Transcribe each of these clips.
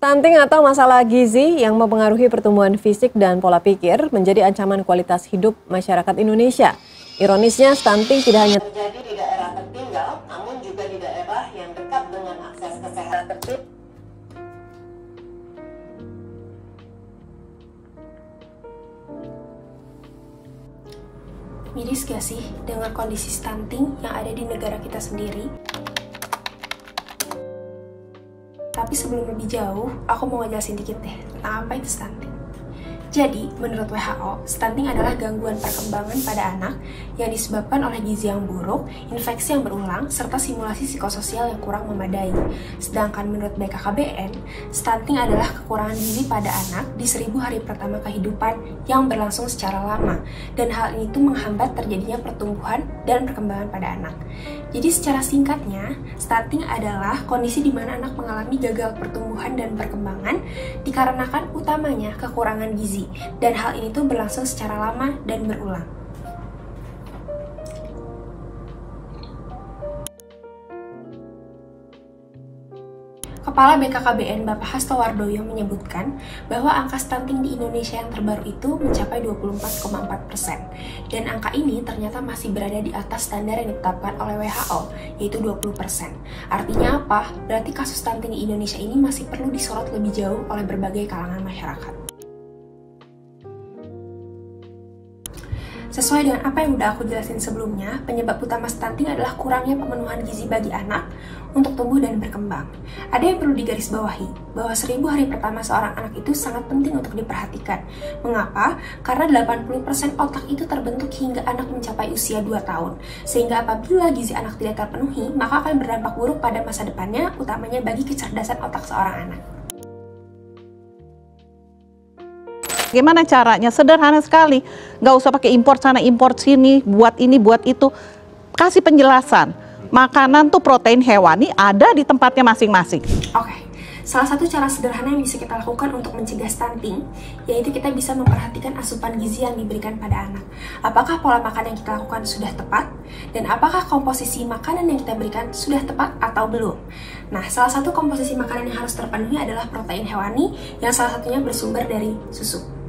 Stunting atau masalah gizi yang mempengaruhi pertumbuhan fisik dan pola pikir menjadi ancaman kualitas hidup masyarakat Indonesia. Ironisnya, stunting tidak hanya terjadi di daerah tertinggal, namun juga di daerah yang dekat dengan akses kesehatan tertib. Miris gak sih dengan kondisi stunting yang ada di negara kita sendiri? Tapi sebelum lebih jauh, aku mau ngejelasin dikit deh tentang apa itu stunting. Jadi, menurut WHO, stunting adalah gangguan perkembangan pada anak yang disebabkan oleh gizi yang buruk, infeksi yang berulang, serta simulasi psikososial yang kurang memadai. Sedangkan menurut BKKBN, stunting adalah kekurangan gizi pada anak di 1000 hari pertama kehidupan yang berlangsung secara lama, dan hal ini tuh menghambat terjadinya pertumbuhan dan perkembangan pada anak. Jadi secara singkatnya, stunting adalah kondisi di mana anak mengalami gagal pertumbuhan dan perkembangan dikarenakan utamanya kekurangan gizi, dan hal ini tuh berlangsung secara lama dan berulang. Kepala BKKBN Bapak Hasto Wardoyo menyebutkan bahwa angka stunting di Indonesia yang terbaru itu mencapai 24,4%, dan angka ini ternyata masih berada di atas standar yang ditetapkan oleh WHO, yaitu 20%. Artinya apa? Berarti kasus stunting di Indonesia ini masih perlu disorot lebih jauh oleh berbagai kalangan masyarakat. Sesuai dengan apa yang udah aku jelasin sebelumnya, penyebab utama stunting adalah kurangnya pemenuhan gizi bagi anak untuk tumbuh dan berkembang. Ada yang perlu digarisbawahi, bahwa 1000 hari pertama seorang anak itu sangat penting untuk diperhatikan. Mengapa? Karena 80% otak itu terbentuk hingga anak mencapai usia 2 tahun. Sehingga apabila gizi anak tidak terpenuhi, maka akan berdampak buruk pada masa depannya, utamanya bagi kecerdasan otak seorang anak. Gimana caranya? Sederhana sekali. Nggak usah pakai impor sana, impor sini, buat ini, buat itu. Kasih penjelasan. Makanan tuh protein hewani ada di tempatnya masing-masing. Oke, salah satu cara sederhana yang bisa kita lakukan untuk mencegah stunting, yaitu kita bisa memperhatikan asupan gizi yang diberikan pada anak. Apakah pola makan yang kita lakukan sudah tepat? Dan apakah komposisi makanan yang kita berikan sudah tepat atau belum? Nah, salah satu komposisi makanan yang harus terpenuhi adalah protein hewani, yang salah satunya bersumber dari susu.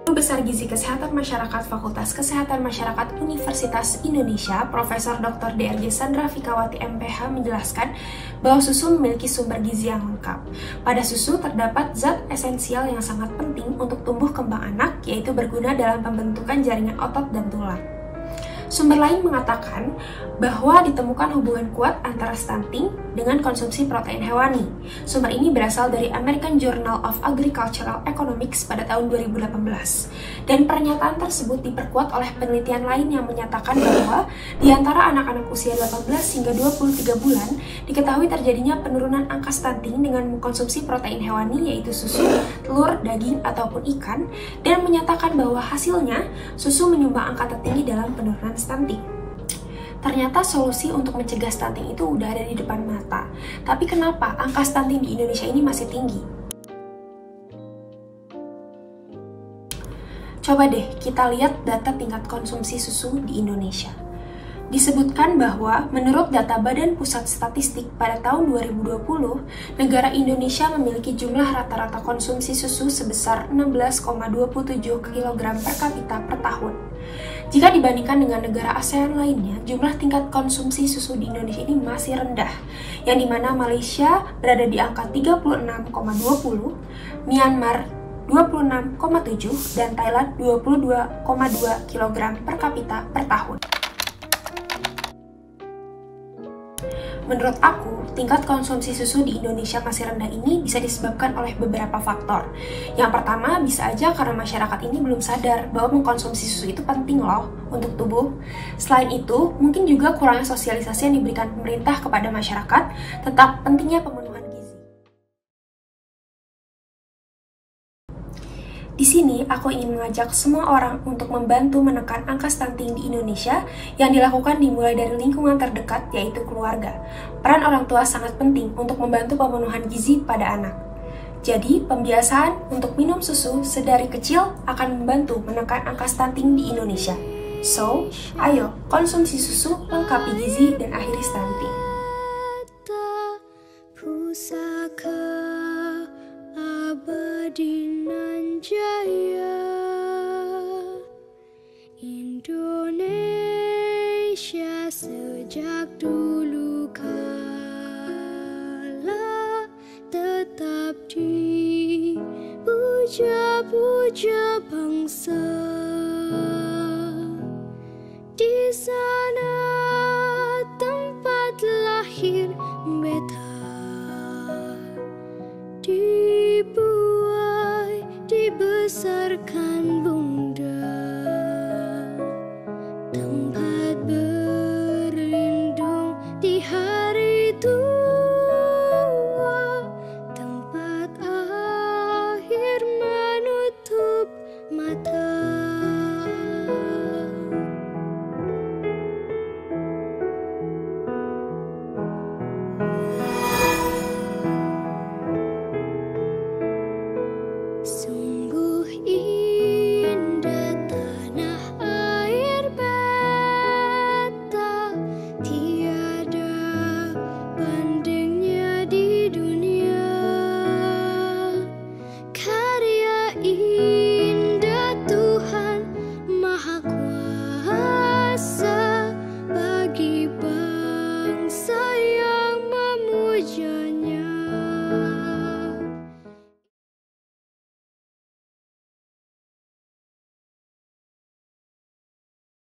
Guru Besar Gizi Kesehatan Masyarakat Fakultas Kesehatan Masyarakat Universitas Indonesia, Profesor Dr. DRJ Sandra Fikawati MPH menjelaskan bahwa susu memiliki sumber gizi yang lengkap. Pada susu terdapat zat esensial yang sangat penting untuk tumbuh kembang anak, yaitu berguna dalam pembentukan jaringan otot dan tulang. Sumber lain mengatakan bahwa ditemukan hubungan kuat antara stunting dengan konsumsi protein hewani. Sumber ini berasal dari American Journal of Agricultural Economics pada tahun 2018. Dan pernyataan tersebut diperkuat oleh penelitian lain yang menyatakan bahwa di antara anak-anak usia 18 hingga 23 bulan diketahui terjadinya penurunan angka stunting dengan mengkonsumsi protein hewani, yaitu susu, telur, daging, ataupun ikan, dan menyatakan bahwa hasilnya susu menyumbang angka tertinggi dalam penurunan stunting. Ternyata solusi untuk mencegah stunting itu udah ada di depan mata. Tapi kenapa angka stunting di Indonesia ini masih tinggi? Coba deh kita lihat data tingkat konsumsi susu di Indonesia. Disebutkan bahwa menurut data Badan Pusat Statistik pada tahun 2020, negara Indonesia memiliki jumlah rata-rata konsumsi susu sebesar 16,27 kg per kapita per tahun. Jika dibandingkan dengan negara ASEAN lainnya, jumlah tingkat konsumsi susu di Indonesia ini masih rendah, yang dimana Malaysia berada di angka 36,20, Myanmar 26,7, dan Thailand 22,2 kg per kapita per tahun. Menurut aku, tingkat konsumsi susu di Indonesia masih rendah ini bisa disebabkan oleh beberapa faktor. Yang pertama, bisa aja karena masyarakat ini belum sadar bahwa mengkonsumsi susu itu penting loh untuk tubuh. Selain itu, mungkin juga kurangnya sosialisasi yang diberikan pemerintah kepada masyarakat tentang pentingnya pemenuhan gizi. Di sini, aku ingin mengajak semua orang untuk membantu menekan angka stunting di Indonesia yang dilakukan dimulai dari lingkungan terdekat, yaitu keluarga. Peran orang tua sangat penting untuk membantu pemenuhan gizi pada anak. Jadi, pembiasaan untuk minum susu sedari kecil akan membantu menekan angka stunting di Indonesia. So, ayo konsumsi susu, lengkapi gizi, dan akhiri stunting. Sejak dulu kala tetap dipuja-puja bangsa. Di sana tempat lahir beta, dibuai, dibesarkan bunda, tempat berlindung di hari tua, tempat akhir menutup mata. Sungguh indah tanah air beta, tiada bandingnya di dunia. Karya indah Tuhan Maha Kuasa bagi bangsa yang memuja